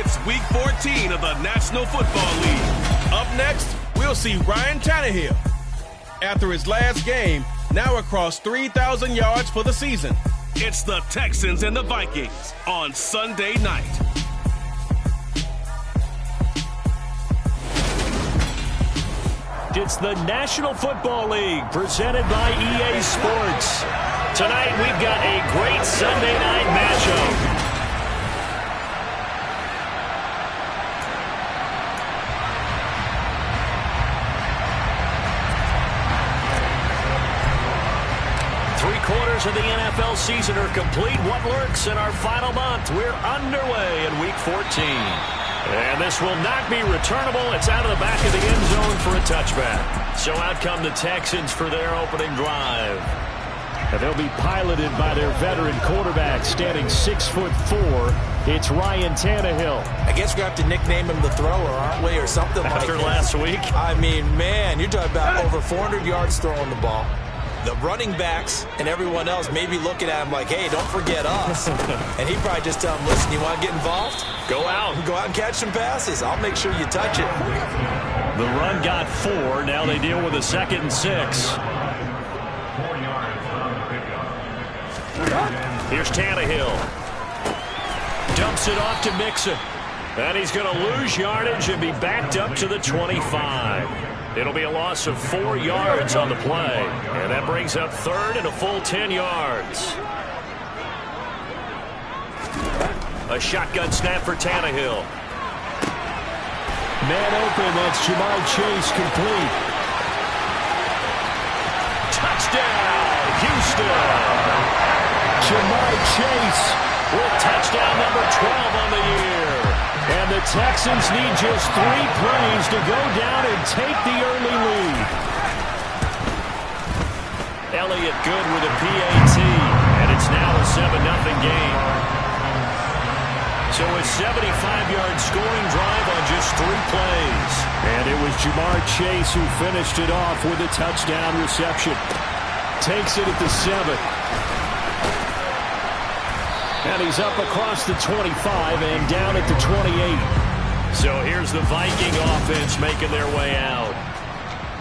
It's Week 14 of the National Football League. Up next, we'll see Ryan Tannehill. After his last game, now across 3,000 yards for the season. It's the Texans and the Vikings on Sunday night. It's the National Football League presented by EA Sports. Tonight we've got a great Sunday night matchup. Three-quarters of the NFL season are complete. What lurks in our final month? We're underway in Week 14. And this will not be returnable. It's out of the back of the end zone for a touchback. So out come the Texans for their opening drive. And they'll be piloted by their veteran quarterback, standing 6'4". It's Ryan Tannehill. I guess we have to nickname him the thrower, aren't we, or something like that. After last week? I mean, man, you're talking about over 400 yards throwing the ball. The running backs and everyone else may be looking at him like, hey, don't forget us. And he'd probably just tell them, listen, you want to get involved? Go out. Go out and catch some passes. I'll make sure you touch it. The run got 4. Now they deal with a 2nd and 6. Here's Tannehill. Dumps it off to Mixon. And he's going to lose yardage and be backed up to the 25. It'll be a loss of 4 yards on the play. And that brings up 3rd and a full 10 yards. A shotgun snap for Tannehill. Man open, that's Jamar Chase complete. Touchdown, Houston. Jamar Chase with touchdown number 12 on the year. And the Texans need just 3 plays to go down and take the early lead. Elliott good with a PAT, and it's now a 7-0 game. So a 75-yard scoring drive on just 3 plays. And it was Jamar Chase who finished it off with a touchdown reception. Takes it at the 7. And he's up across the 25 and down at the 28. So here's the Viking offense making their way out.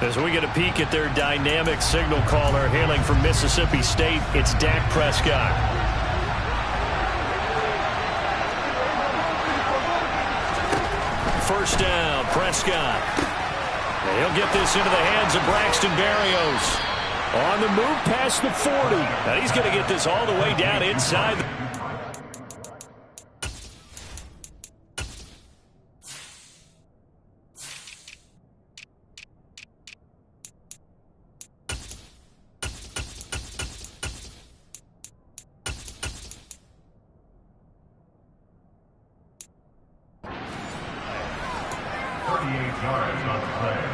As we get a peek at their dynamic signal caller hailing from Mississippi State, it's Dak Prescott. First down, Prescott. And he'll get this into the hands of Braxton Berrios. On the move past the 40. And he's going to get this all the way down inside the...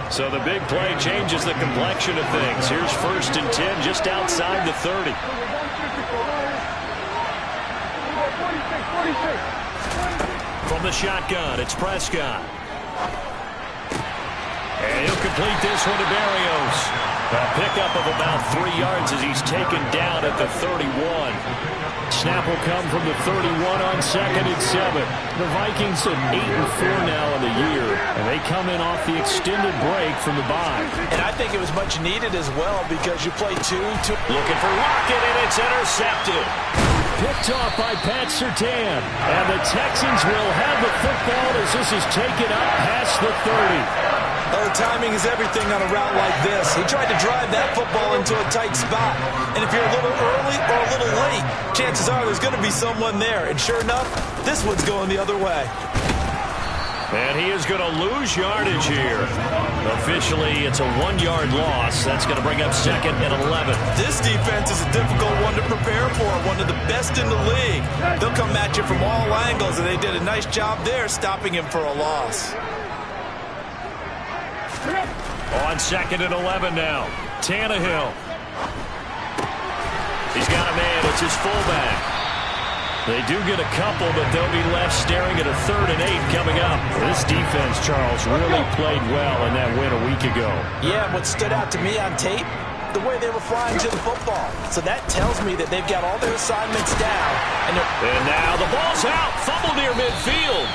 So the big play changes the complexion of things. Here's 1st and 10 just outside the 30. From the shotgun, it's Prescott. And he'll complete this one to Berrios. A pickup of about 3 yards as he's taken down at the 31. Snap will come from the 31 on 2nd and 7. The Vikings at 8-4 now in the year, and they come in off the extended break from the bye. And I think it was much needed as well because you play 2. Looking for Lockett, and it's intercepted. Picked off by Pat Surtain. And the Texans will have the football as this is taken up past the 30. Oh, timing is everything on a route like this. He tried to drive that football into a tight spot. And if you're a little early or a little late, chances are there's going to be someone there. And sure enough, this one's going the other way. And he is going to lose yardage here. Officially, it's a 1-yard loss. That's going to bring up 2nd and 11. This defense is a difficult one to prepare for, one of the best in the league. They'll come at you from all angles, and they did a nice job there stopping him for a loss. On 2nd and 11 now. Tannehill. He's got a man. It's his fullback. They do get a couple, but they'll be left staring at a 3rd and 8 coming up. This defense, Charles, really played well in that win a week ago. Yeah, what stood out to me on tape, the way they were flying to the football. So that tells me that they've got all their assignments down. And now the ball's out. Fumble near midfield.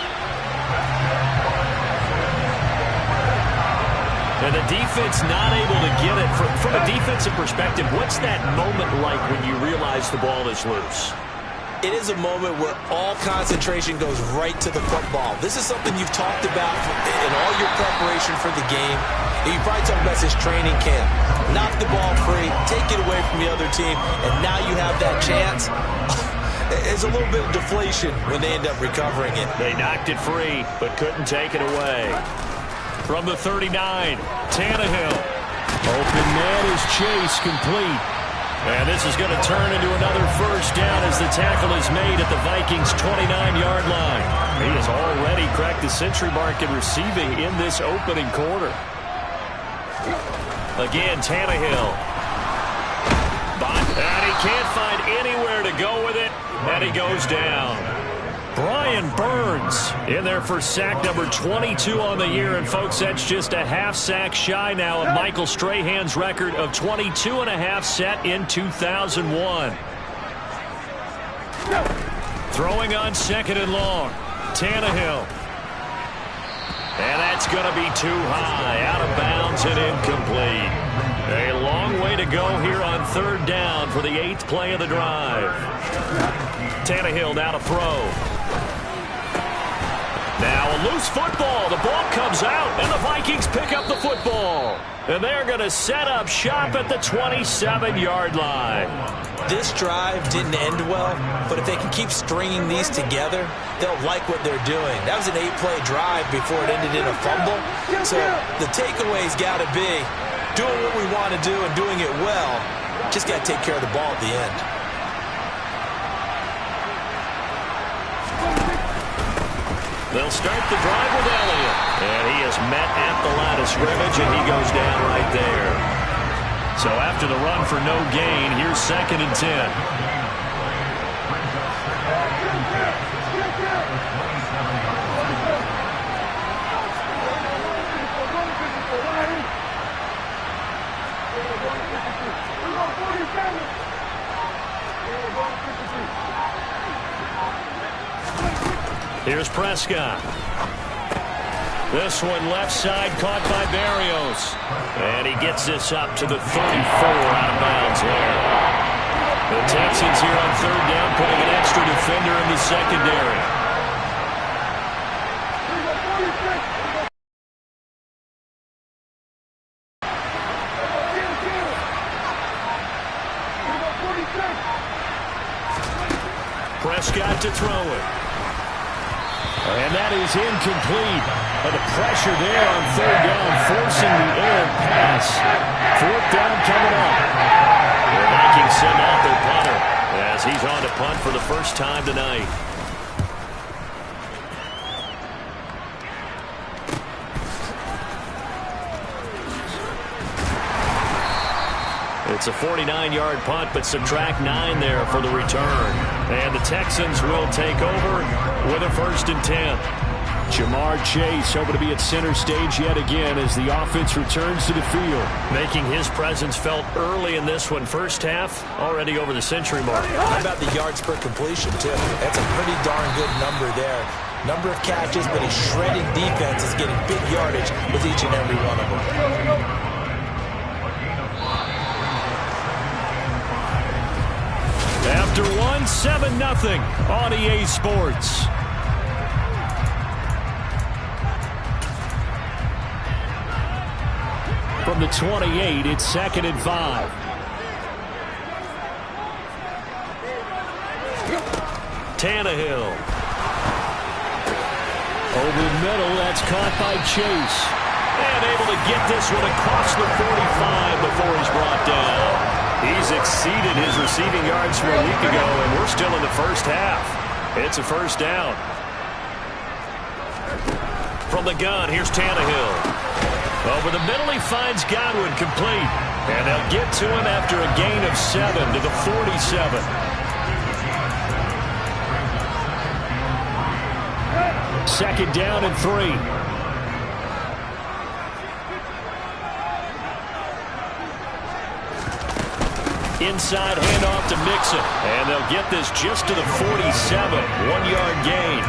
And the defense not able to get it. From a defensive perspective, what's that moment like when you realize the ball is loose? It is a moment where all concentration goes right to the football. This is something you've talked about in all your preparation for the game. You probably talked about this training camp. Knock the ball free, take it away from the other team, and now you have that chance. It's a little bit of deflation when they end up recovering it. They knocked it free, but couldn't take it away. From the 39, Tannehill. Open man is Chase, complete. And this is going to turn into another first down as the tackle is made at the Vikings' 29-yard line. He has already cracked the century mark in receiving in this opening quarter. Again, Tannehill. And he can't find anywhere to go with it, and he goes down. Brian Burns in there for sack number 22 on the year. And, folks, that's just a half sack shy now of Michael Strahan's record of 22.5 set in 2001. Throwing on second and long. Tannehill. And that's going to be too high. Out of bounds and incomplete. A long way to go here on third down for the 8th play of the drive. Tannehill now to throw. Now a loose football. The ball comes out, and the Vikings pick up the football. And they're going to set up shop at the 27-yard line. This drive didn't end well, but if they can keep stringing these together, they'll like what they're doing. That was an 8-play drive before it ended in a fumble. So the takeaway's got to be doing what we want to do and doing it well. Just got to take care of the ball at the end. They'll start the drive with Elliott. And he is met at the line of scrimmage, and he goes down right there. So after the run for no gain, here's 2nd and 10. Here's Prescott. This one left side caught by Berrios. And he gets this up to the 34 out of bounds there. The Texans here on third down putting an extra defender in the secondary. Prescott to throw it. And that is incomplete. And the pressure there on third down, forcing the errant pass. 4th down coming up. The Vikings send out their punter as he's on to punt for the first time tonight. It's a 49-yard punt, but subtract 9 there for the return. And the Texans will take over with a 1st and 10. Jamar Chase hoping to be at center stage yet again as the offense returns to the field. Making his presence felt early in this one. First half, already over the century mark. How about the yards per completion, too? That's a pretty darn good number there. Number of catches, but a shredding defense is getting big yardage with each and every one of them. After one, 7-0 on EA Sports. From the 28, it's 2nd and 5. Tannehill. Over the middle, that's caught by Chase. And able to get this one across the 45 before he's brought down. He's exceeded his receiving yards from a week ago, and we're still in the first half. It's a first down. From the gun, here's Tannehill. Over the middle, he finds Godwin complete. And they'll get to him after a gain of 7 to the 47. Second down and 3. Inside handoff to Mixon. And they'll get this just to the 47. 1-yard gain.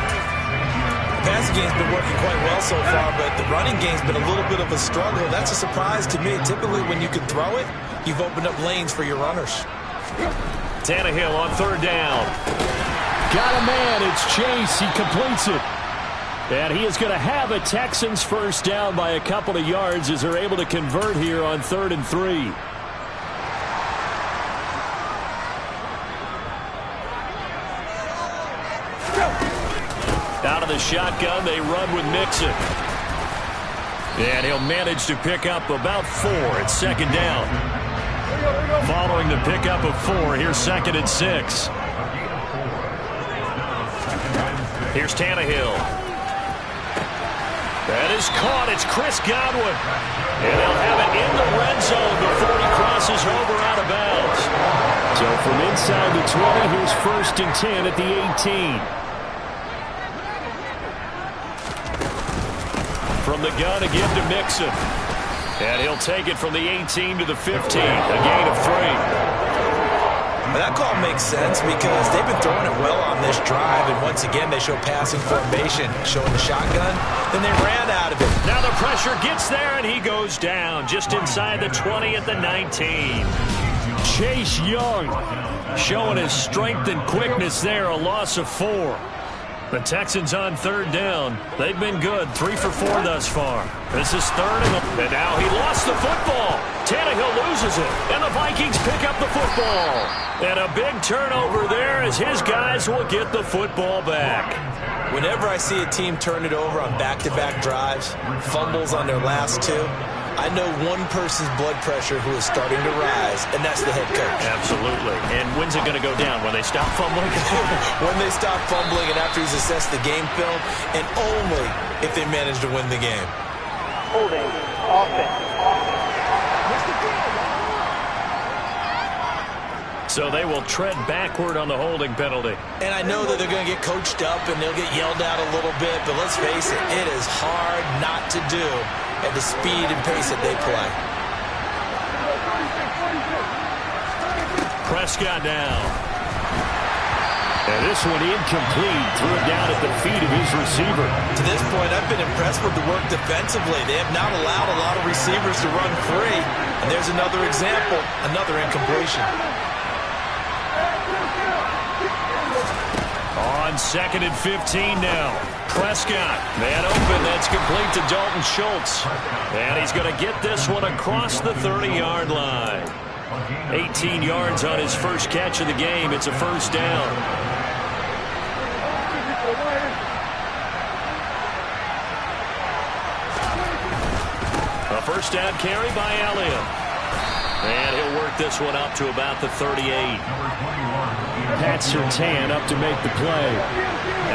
Pay passing game's been working quite well so far, but the running game's been a little bit of a struggle. That's a surprise to me. Typically, when you can throw it, you've opened up lanes for your runners. Tannehill on third down. Got a man. It's Chase. He completes it. And he is going to have a Texans first down by a couple of yards as they're able to convert here on 3rd and 3. Out of the shotgun, they run with Mixon. And he'll manage to pick up about 4 at 2nd down. Following the pickup of 4, here's 2nd and 6. Here's Tannehill. That is caught. It's Chris Godwin. And they'll have it in the red zone before he crosses over out of bounds. So from inside the 20, here's 1st and 10 at the 18. From the gun again to Mixon. And he'll take it from the 18 to the 15. A gain of 3. That call makes sense because they've been throwing it well on this drive, and once again they show passing formation, showing the shotgun, then they ran out of it. Now the pressure gets there, and he goes down just inside the 20 at the 19. Chase Young showing his strength and quickness there, a loss of 4. The Texans on 3rd down. They've been good, 3 for 4 thus far. This is 3rd and now he lost the football. Tannehill loses it, and the Vikings pick up the football. And a big turnover there as his guys will get the football back. Whenever I see a team turn it over on back-to-back drives, fumbles on their last 2, I know one person's blood pressure who is starting to rise, and that's the head coach. Absolutely. And when's it going to go down? When they stop fumbling? When they stop fumbling and after he's assessed the game film, and only if they manage to win the game. Holding offense. So they will tread backward on the holding penalty. And I know that they're going to get coached up and they'll get yelled at a little bit, but let's face it, it is hard not to do at the speed and pace that they play. Prescott down. And this one incomplete. Threw it down at the feet of his receiver. To this point, I've been impressed with the work defensively. They have not allowed a lot of receivers to run free. And there's another example, another incompletion. On 2nd and 15 now. Prescott, man open, that's complete to Dalton Schultz. And he's going to get this one across the 30-yard line. 18 yards on his first catch of the game. It's a first down. A first down carry by Elliott. And he'll work this one up to about the 38. Pat Surtain up to make the play.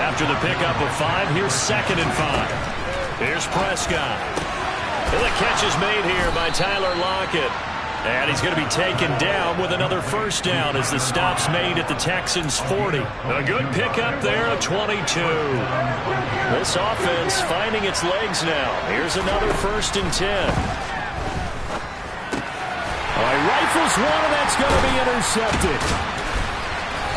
After the pickup of 5, here's 2nd and 5. Here's Prescott. And the catch is made here by Tyler Lockett. And he's going to be taken down with another first down as the stop's made at the Texans' 40. A good pickup there, a 22. This offense finding its legs now. Here's another 1st and 10. Rifles one, and that's going to be intercepted.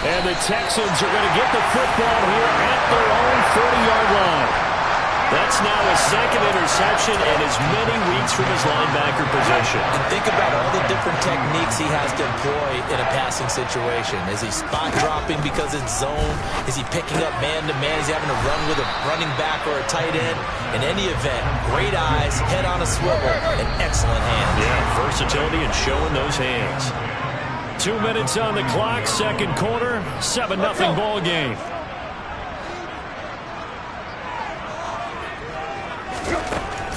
And the Texans are going to get the football here at their own 30-yard line. That's now his 2nd interception and as many weeks from his linebacker position. And think about all the different techniques he has to employ in a passing situation. Is he spot dropping because it's zone? Is he picking up man-to-man? Is he having to run with a running back or a tight end? In any event, great eyes, head on a swivel, and excellent hands. Yeah, versatility and showing those hands. 2 minutes on the clock, 2nd quarter, 7-0 ball game.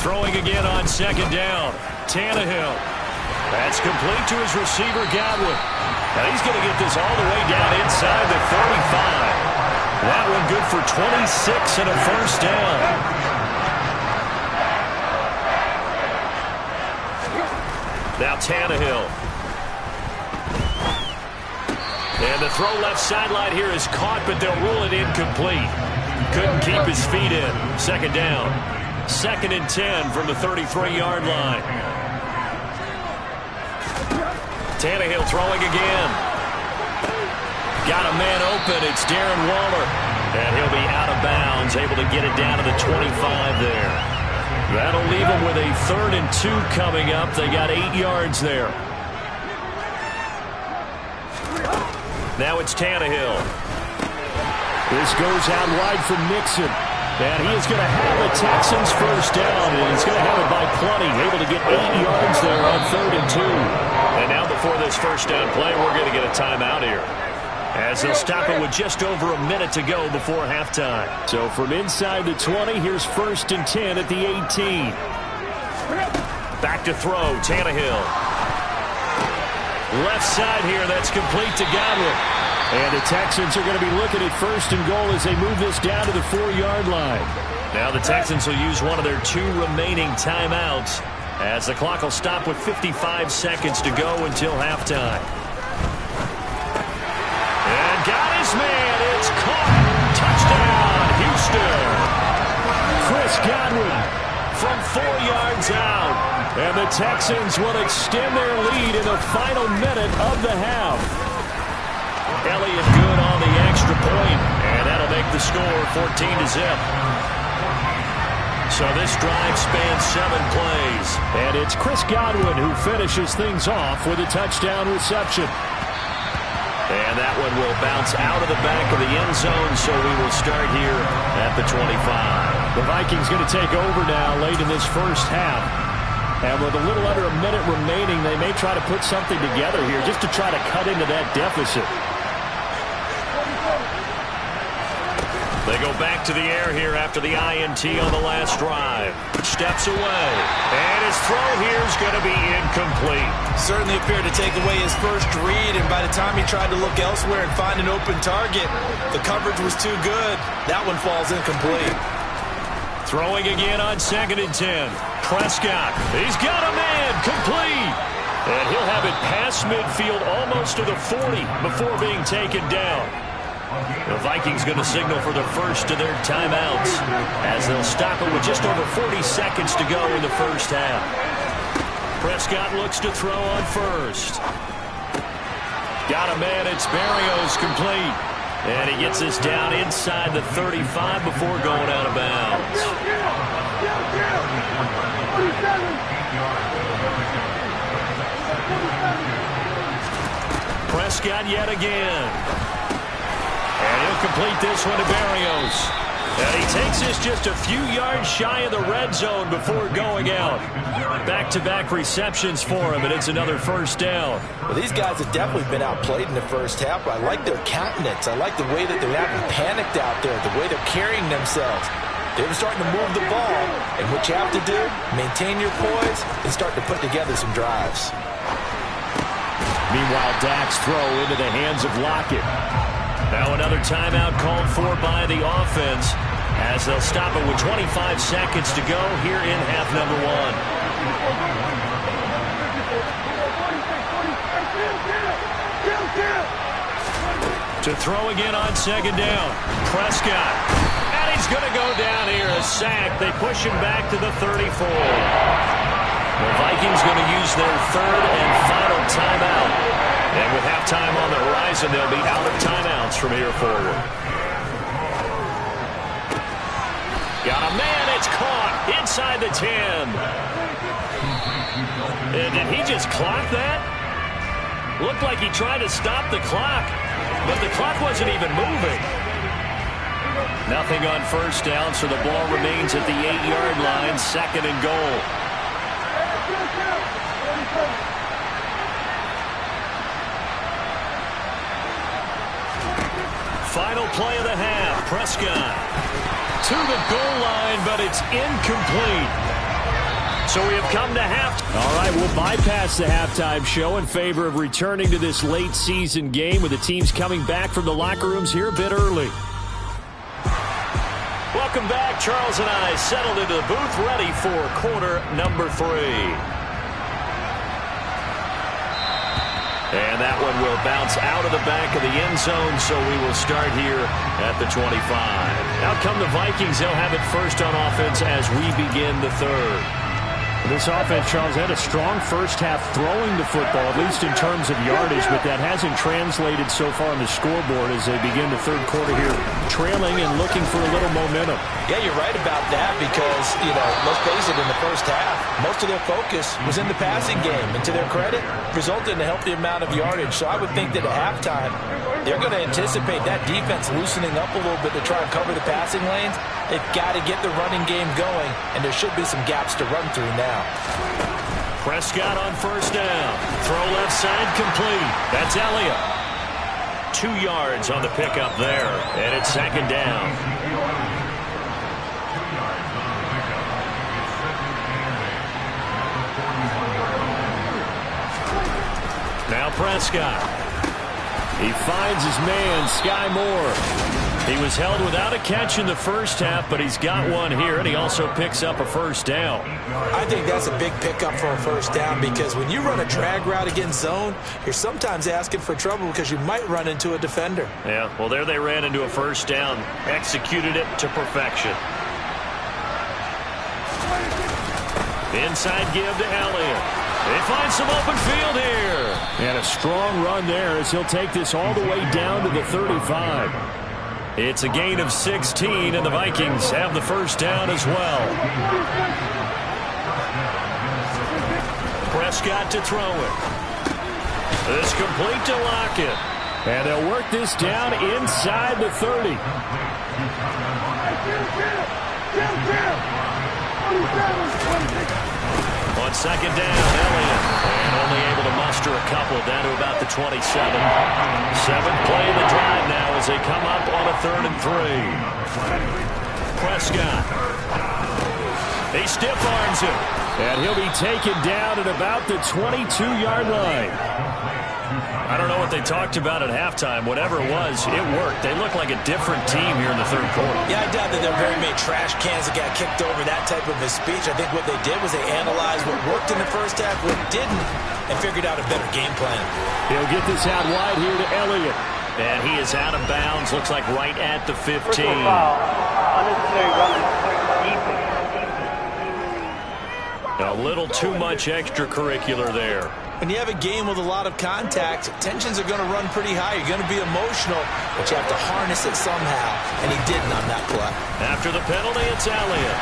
Throwing again on 2nd down. Tannehill. That's complete to his receiver, Godwin. Now he's going to get this all the way down inside the 35. That one good for 26 and a first down. Now Tannehill. And the throw left sideline here is caught, but they'll rule it incomplete. Couldn't keep his feet in. 2nd down. 2nd and 10 from the 33-yard line. Tannehill throwing again. Got a man open. It's Darren Waller. And he'll be out of bounds, able to get it down to the 25 there. That'll leave them with a 3rd and 2 coming up. They got 8 yards there. Now it's Tannehill. This goes out wide for Mixon. And he is going to have the Texans first down, and he's going to have it by plenty. Able to get 8 yards there on 3rd and 2. And now before this first down play, we're going to get a timeout here, as they'll stop it with just over a minute to go before halftime. So from inside the 20, here's 1st and 10 at the 18. Back to throw, Tannehill. Left side here, that's complete to Godwin. And the Texans are going to be looking at 1st and goal as they move this down to the 4-yard line. Now the Texans will use one of their 2 remaining timeouts, as the clock will stop with 55 seconds to go until halftime. And got his man. It's caught. Touchdown, Houston. Chris Godwin from 4 yards out. And the Texans will extend their lead in the final minute of the half. Elliott good on the extra point, and that'll make the score 14-0. So this drive spans 7 plays. And it's Chris Godwin who finishes things off with a touchdown reception. And that one will bounce out of the back of the end zone, so we will start here at the 25. The Vikings going to take over now late in this first half. And with a little under a minute remaining, they may try to put something together here just to try to cut into that deficit. They go back to the air here after the INT on the last drive. Steps away. And his throw here is going to be incomplete. Certainly appeared to take away his first read, and by the time he tried to look elsewhere and find an open target, the coverage was too good. That one falls incomplete. Throwing again on 2nd and 10. Prescott. He's got a man. Complete. And he'll have it past midfield almost to the 40 before being taken down. The Vikings going to signal for the first of their timeouts, as they'll stop it with just over 40 seconds to go in the first half. Prescott looks to throw on 1st. Got a man. It's Berrios, complete. And he gets this down inside the 35 before going out of bounds. Prescott yet again. And he'll complete this one to Berrios. And he takes this just a few yards shy of the red zone before going out. Back-to-back receptions for him, and it's another first down. Well, these guys have definitely been outplayed in the first half, but I like their countenance. I like the way that they're having panicked out there, the way they're carrying themselves. They're starting to move the ball, and what you have to do, maintain your poise and start to put together some drives. Meanwhile, Dak's throw into the hands of Lockett. Now another timeout called for by the offense, as they'll stop it with 25 seconds to go here in half number 1. To throw again on 2nd down. Prescott. And he's going to go down here. A sack. They push him back to the 34. The Vikings going to use their 3rd and final timeout. And with halftime on the horizon, they'll be out of timeouts from here forward. Got a man. It's caught inside the 10. And did he just clock that? Looked like he tried to stop the clock, but the clock wasn't even moving. Nothing on first down, so the ball remains at the 8-yard line, 2nd and goal. Final play of the half. Prescott to the goal line, but it's incomplete. So we have come to half. All right, we'll bypass the halftime show in favor of returning to this late season game with the teams coming back from the locker rooms here a bit early. Welcome back. Charles and I settled into the booth, ready for quarter number 3. And that one will bounce out of the back of the end zone, so we will start here at the 25. Out come the Vikings. They'll have it first on offense as we begin the 3rd. This offense, Charles, had a strong first half throwing the football, at least in terms of yardage, but that hasn't translated so far on the scoreboard as they begin the third quarter here, trailing and looking for a little momentum. Yeah, you're right about that because, let's face it, in the first half, most of their focus was in the passing game. And to their credit, resulted in a healthy amount of yardage. So I would think that at halftime, they're going to anticipate that defense loosening up a little bit to try and cover the passing lanes. They've got to get the running game going, and there should be some gaps to run through now. Prescott on first down. Throw left side complete. That's Elliott. 2 yards on the pickup there, and it's second down. Now Prescott. He finds his man, Sky Moore. He was held without a catch in the first half, but he's got one here, and he also picks up a first down. I think that's a big pickup for a first down because when you run a drag route against zone, you're sometimes asking for trouble because you might run into a defender. Yeah, well, there they ran into a first down, executed it to perfection. Inside give to Elliott. They find some open field here. And a strong run there as he'll take this all the way down to the 35. It's a gain of 16, and the Vikings have the first down as well. Prescott to throw it. It's complete to Lockett. And they'll work this down inside the 30. On second down, Elliott. And only able to muster a couple down to about the 27. 7th play of the drive now as they come up on a 3rd and 3. Prescott. He stiff arms him. And he'll be taken down at about the 22-yard line. I don't know what they talked about at halftime. Whatever it was, it worked. They look like a different team here in the third quarter. Yeah, I doubt that there are very many trash cans that got kicked over that type of a speech. I think what they did was they analyzed what worked in the first half, what didn't, and figured out a better game plan. He'll get this out wide here to Elliott. And he is out of bounds, looks like right at the 15. A little too much extracurricular there. When you have a game with a lot of contact, tensions are going to run pretty high. You're going to be emotional, but you have to harness it somehow, and he didn't on that play. After the penalty, it's Elliott.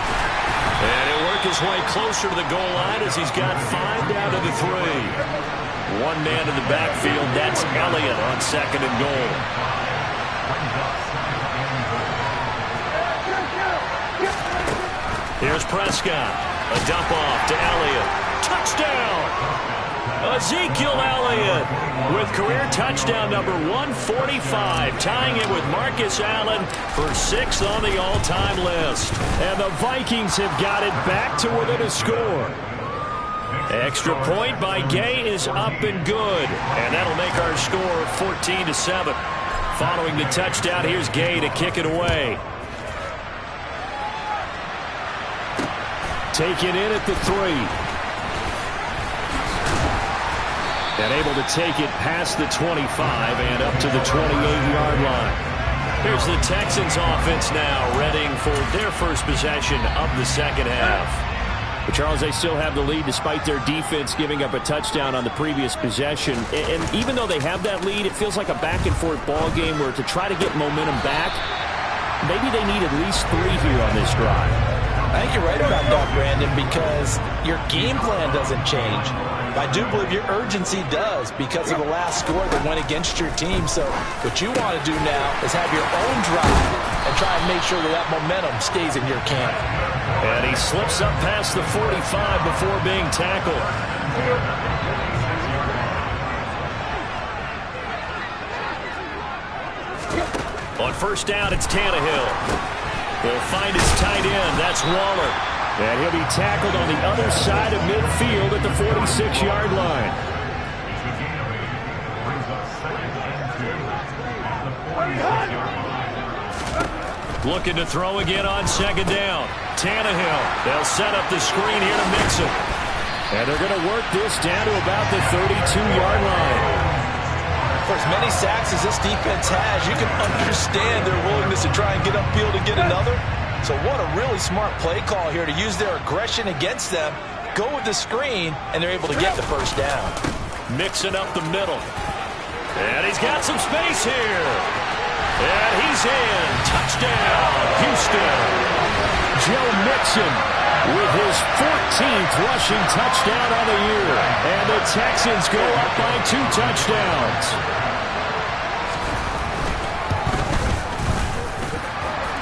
And he'll work his way closer to the goal line as he's got 5 down to the 3. One man in the backfield, that's Elliott on 2nd and goal. Here's Prescott. A dump off to Elliott. Touchdown! Ezekiel Elliott with career touchdown number 145, tying it with Marcus Allen for 6th on the all-time list. And the Vikings have got it back to within a score. Extra point by Gay is up and good. And that'll make our score 14-7. Following the touchdown, here's Gay to kick it away. Taken in at the 3. And able to take it past the 25 and up to the 28-yard line. Here's the Texans offense now, readying for their first possession of the second half. But Charles, they still have the lead despite their defense giving up a touchdown on the previous possession. And even though they have that lead, it feels like a back-and-forth ball game where to try to get momentum back, maybe they need at least 3 here on this drive. I think you're right about that, Brandon, because your game plan doesn't change. I do believe your urgency does because of the last score that went against your team. So what you want to do now is have your own drive and try and make sure that that momentum stays in your camp. And he slips up past the 45 before being tackled. On first down, it's Tannehill. He'll find his tight end. That's Waller. And he'll be tackled on the other side of midfield at the 46-yard line. Looking to throw again on second down. Tannehill. They'll set up the screen here to Mixon. And they're going to work this down to about the 32-yard line. For as many sacks as this defense has, you can understand their willingness to try and get upfield and get another. So what a really smart play call here to use their aggression against them go with the screen, and they're able to get the first down. Mixing up the middle. And he's got some space here. And he's in. Touchdown, Houston. Joe Mixon with his 14th rushing touchdown on the year. And the Texans go up by 2 touchdowns.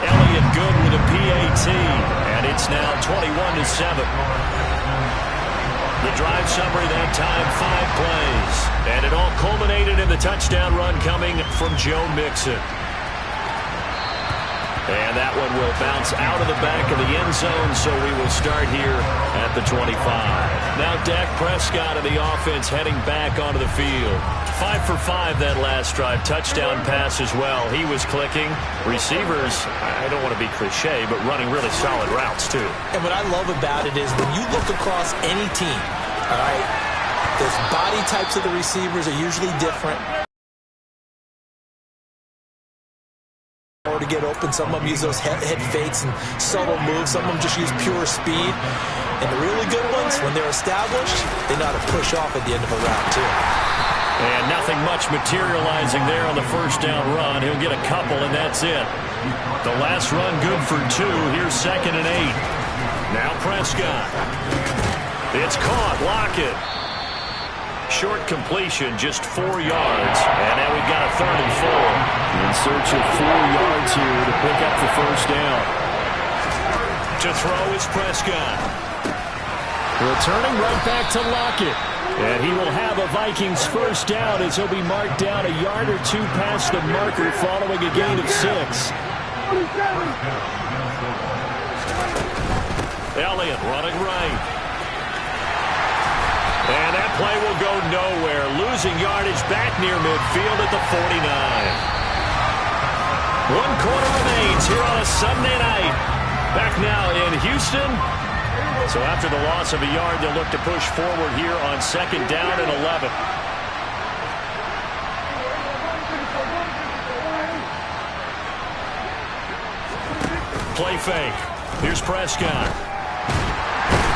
Elliott good with a PAT. And it's now 21-7. The drive summary that time, 5 plays. And it all culminated in the touchdown run coming from Joe Mixon. And that one will bounce out of the back of the end zone, so we will start here at the 25. Now Dak Prescott of the offense heading back onto the field. 5 for 5 that last drive. Touchdown pass as well. He was clicking. Receivers, I don't want to be cliche, but running really solid routes too. And what I love about it is when you look across any team, all right, the body types of the receivers are usually different. To get open, some of them use those head fakes and subtle moves. Some of them just use pure speed. And the really good ones, when they're established, they know how to push off at the end of a route too. And nothing much materializing there on the first down run. He'll get a couple, and that's it. The last run good for 2. Here's 2nd and 8. Now Prescott. It's caught. Lockett. Short completion, just 4 yards. And now we've got a 3rd and 4. In search of 4 yards here to pick up the first down. To throw is Prescott. Returning right back to Lockett. And he will have a Vikings first down as he'll be marked down a yard or 2 past the marker following a gain of 6. Elliott running right. And that play will go nowhere. Losing yardage back near midfield at the 49. 1 quarter remains here on a Sunday night. Back now in Houston. So after the loss of a yard, they'll look to push forward here on 2nd down and 11. Play fake. Here's Prescott.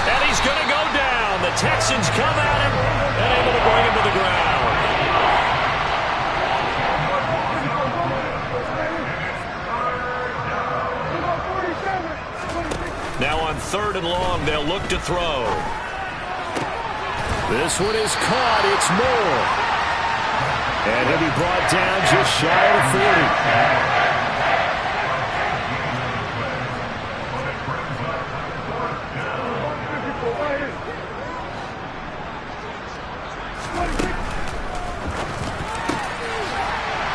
And he's going to go down. The Texans come at him and able to bring him to the ground. Now on 3rd and long, they'll look to throw. This one is caught. It's Moore. And he'll be brought down just shy of the 40.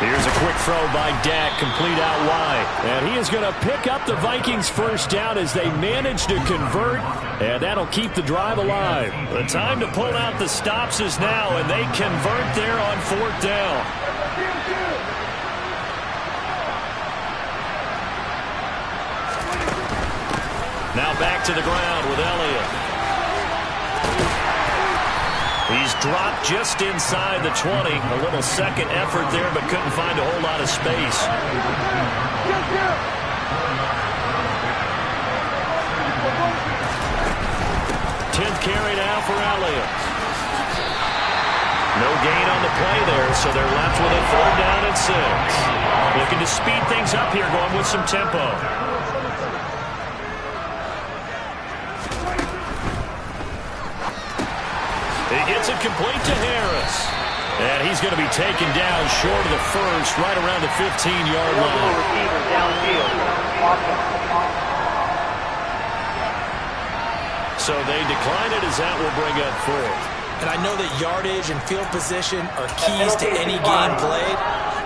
Here's a quick throw by Dak, complete out wide. And he is going to pick up the Vikings first down as they manage to convert, and that'll keep the drive alive. The time to pull out the stops is now, and they convert there on 4th down. Now back to the ground with Elliott. He's dropped just inside the 20. A little second effort there, but couldn't find a whole lot of space. 10th carry now for Elliott. No gain on the play there, so they're left with a 3rd down and 6. Looking to speed things up here, going with some tempo. He gets it complete to Harris. And he's going to be taken down short of the first, right around the 15-yard line. So they decline it as that will bring up 4th. And I know that yardage and field position are keys to any game played,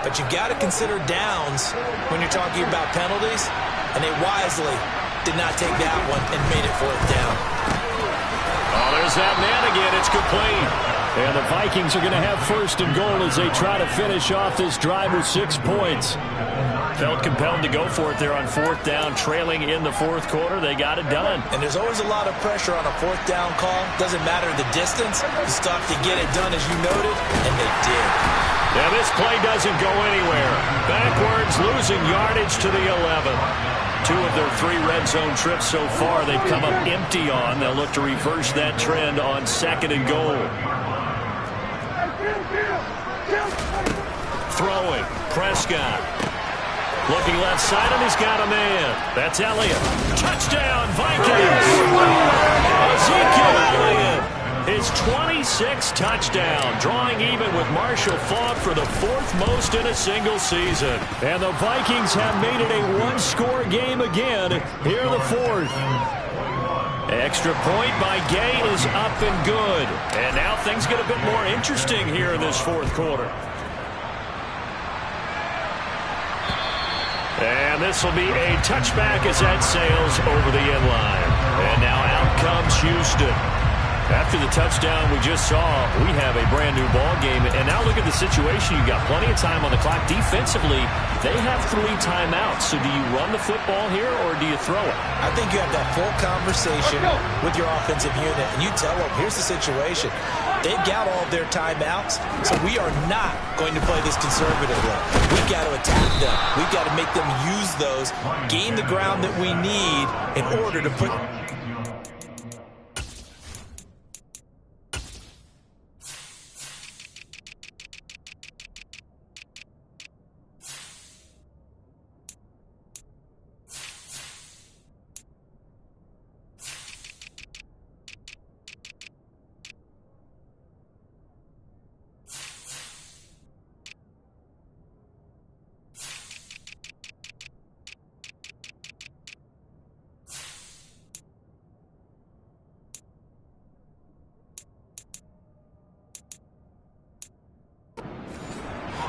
but you've got to consider downs when you're talking about penalties, and they wisely did not take that one and made it 4th down. Oh, there's that man again. It's complete. And the Vikings are going to have 1st and goal as they try to finish off this drive with 6 points. Felt compelled to go for it there on 4th down, trailing in the 4th quarter. They got it done. And there's always a lot of pressure on a 4th down call. Doesn't matter the distance. You still have to get it done, as you noted, and they did. Yeah, this play doesn't go anywhere. Backwards, losing yardage to the 11. 2 of their 3 red zone trips so far they've come up empty on. They'll look to reverse that trend on 2nd and goal. Throwing, Prescott. Looking left side, and he's got a man. That's Elliott. Touchdown, Vikings! Ezekiel Elliott, his 26th touchdown, drawing even with Marshall Faulk for the 4th most in a single season. And the Vikings have made it a 1-score game again here in the 4th. Extra point by Gay is up and good. And now things get a bit more interesting here in this 4th quarter. And this will be a touchback as that sails over the end line. And now out comes Houston. After the touchdown we just saw, we have a brand-new ball game. And now look at the situation. You've got plenty of time on the clock. Defensively, they have 3 timeouts. So do you run the football here or do you throw it? I think you have that full conversation with your offensive unit, and you tell them, here's the situation. They've got all of their timeouts, so we are not going to play this conservatively. We've got to attack them. We've got to make them use those, gain the ground that we need in order to put...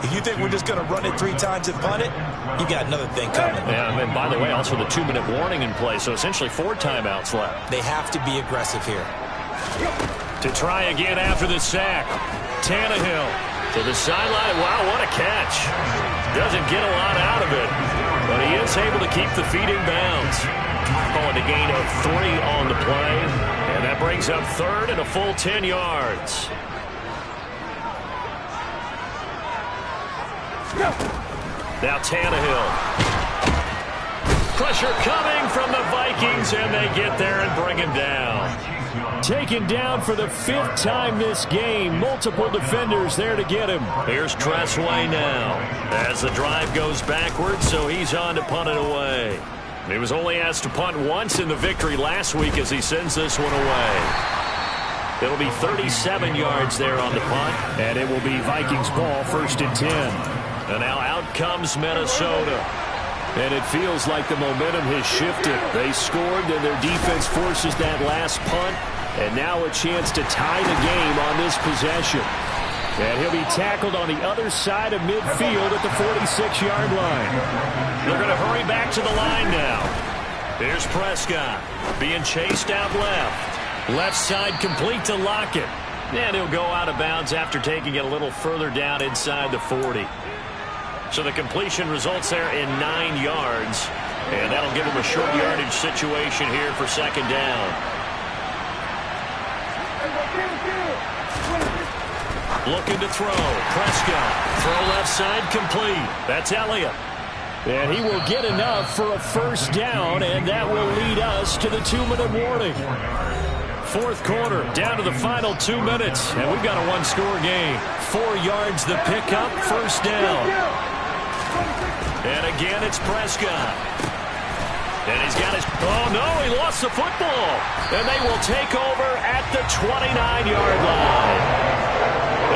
If you think we're just going to run it 3 times and punt it, you got another thing coming. Yeah, and by the way, also the 2-minute warning in play, so essentially 4 timeouts left. They have to be aggressive here. To try again after the sack. Tannehill to the sideline. Wow, what a catch. Doesn't get a lot out of it, but he is able to keep the feet in bounds. Calling a gain of 3 on the play, and that brings up 3rd and a full 10 yards. Now Tannehill. Pressure coming from the Vikings, and they get there and bring him down. Taken down for the 5th time this game. Multiple defenders there to get him. Here's Tressway now as the drive goes backwards, so he's on to punt it away. He was only asked to punt once in the victory last week as he sends this one away. It'll be 37 yards there on the punt, and it will be Vikings ball, 1st and 10. And now out comes Minnesota. And it feels like the momentum has shifted. They scored, and their defense forces that last punt. And now a chance to tie the game on this possession. And he'll be tackled on the other side of midfield at the 46-yard line. They're going to hurry back to the line now. Here's Prescott being chased out left. Left side complete to Lockett. And he'll go out of bounds after taking it a little further down inside the 40. So the completion results there in 9 yards. And that'll give him a short yardage situation here for 2nd down. Looking to throw. Prescott. Throw left side complete. That's Elliott. And he will get enough for a 1st down, and that will lead us to the 2-minute warning. 4th quarter, down to the final 2 minutes, and we've got a 1-score game. 4 yards the pickup, 1st down. And again, it's Prescott. And he's got his... Oh, no, he lost the football. And they will take over at the 29-yard line.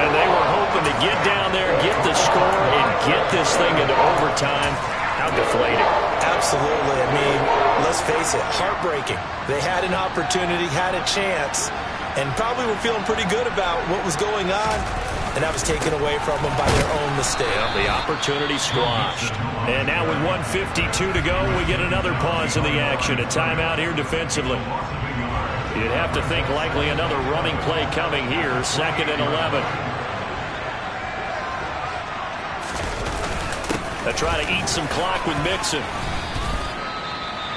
And they were hoping to get down there, get the score, and get this thing into overtime. How deflating. Absolutely. I mean, let's face it, heartbreaking. They had an opportunity, had a chance, and probably were feeling pretty good about what was going on. And that was taken away from them by their own mistake. Yep, the opportunity squashed. And now with 1:52 to go, we get another pause in the action. A timeout here defensively. You'd have to think likely another running play coming here. 2nd and 11. They try to eat some clock with Mixon.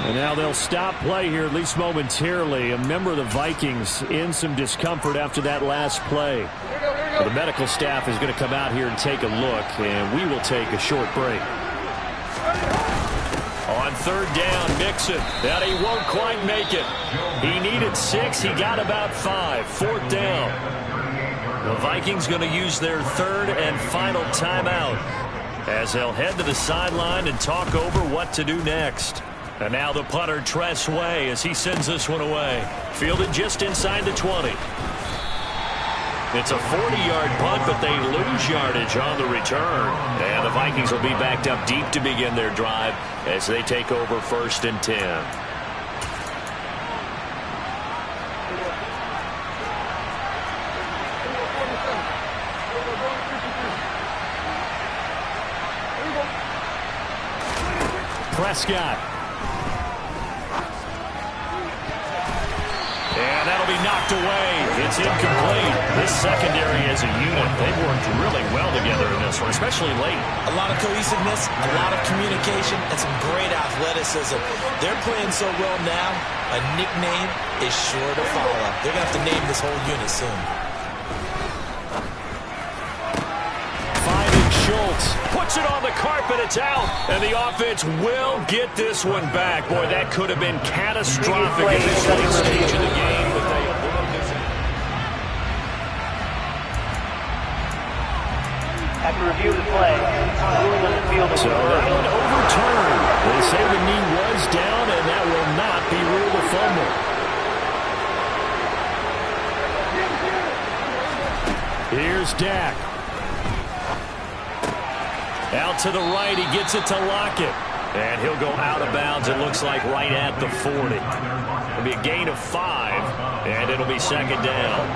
And now they'll stop play here, at least momentarily. A member of the Vikings in some discomfort after that last play. The medical staff is going to come out here and take a look, and we will take a short break. On third down. Mixon, and he won't quite make it. He needed 6. He got about 5. Fourth down. The Vikings going to use their third and final timeout as they'll head to the sideline and talk over what to do next. And now the punter, Tress Way, as he sends this one away. Fielded just inside the 20. It's a 40-yard punt, but they lose yardage on the return. And the Vikings will be backed up deep to begin their drive as they take over 1st and 10. Prescott. And that'll be knocked away. It's incomplete. This secondary as a unit, they've worked really well together in this one, especially late. A lot of cohesiveness, a lot of communication, and some great athleticism. They're playing so well now, a nickname is sure to follow. They're going to have to name this whole unit soon. Schultz puts it on the carpet. It's out. And the offense will get this one back. Boy, that could have been catastrophic at this late stage of the game. But they avoid this. After review of the play, ruling on the field. So that one overturned. They say the knee was down, and that will not be ruled a fumble. Here's Dak. Out to the right, he gets it to Lockett. And he'll go out of bounds, it looks like, right at the 40. It'll be a gain of 5, and it'll be 2nd down.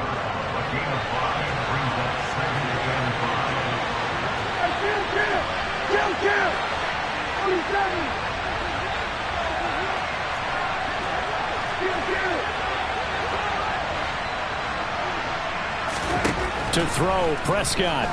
To throw, Prescott.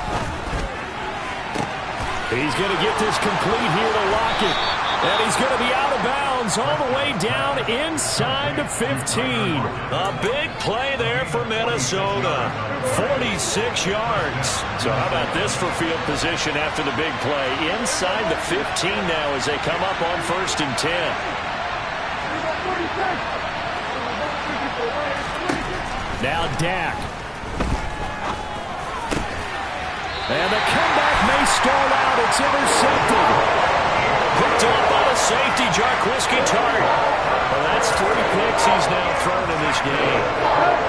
He's going to get this complete here to Lockett. And he's going to be out of bounds all the way down inside the 15. A big play there for Minnesota. 46 yards. So how about this for field position after the big play? Inside the 15 now as they come up on 1st and 10. Now Dak. And the comeback may start out. It's intercepted. Picked up by the safety, Jarquiski Tart. Well, that's 3 picks he's now thrown in this game.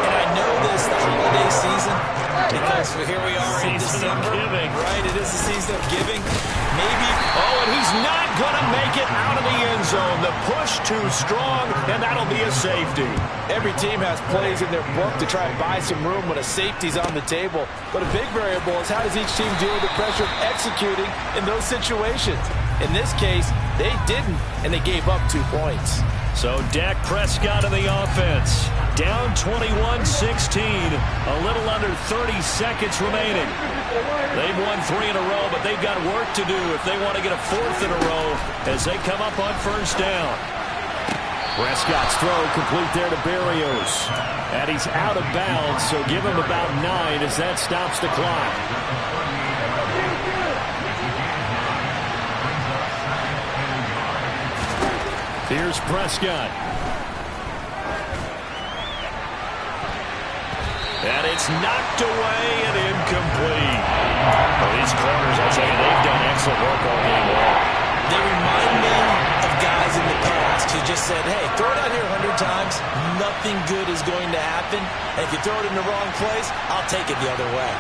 And I know this the holiday season because here we are in December. Giving. Right, it is the season of giving. Maybe. Oh, and he's not going to make it out of the end zone. The push too strong, and that'll be a safety. Every team has plays in their book to try and buy some room when a safety's on the table. But a big variable is how does each team deal with the pressure of executing in those situations. In this case, they didn't, and they gave up 2 points. So Dak Prescott in the offense. Down 21-16. A little under 30 seconds remaining. They've won 3 in a row, but they've got work to do if they want to get a 4th in a row as they come up on 1st down. Prescott's throw complete there to Berrios. And he's out of bounds, so give him about 9 as that stops the clock. Here's Prescott. And it's knocked away and incomplete. Well, these corners, I'll tell you, they've done excellent work all game long. They remind me of guys in the past who just said, hey, throw it out here 100 times, nothing good is going to happen. And if you throw it in the wrong place, I'll take it the other way.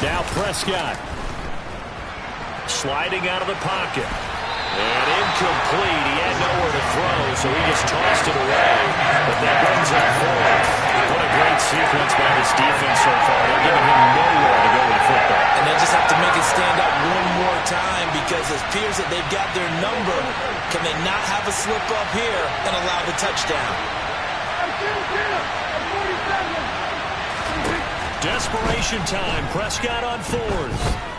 Now Prescott. Sliding out of the pocket. And incomplete. He had nowhere to throw, so he just tossed it away. But that brings up 4. What a great sequence by this defense so far. They're giving him nowhere to go with the football. And they just have to make it stand up one more time because it appears that they've got their number. Can they not have a slip up here and allow the touchdown? Desperation time. Prescott on 4th.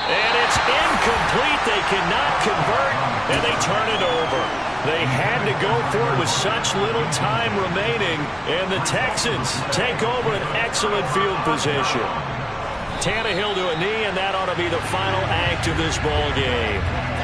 And it's incomplete. They cannot convert, and they turn it over. They had to go for it with such little time remaining, and the Texans take over an excellent field position. Tannehill to a knee, and that ought to be the final act of this ball game.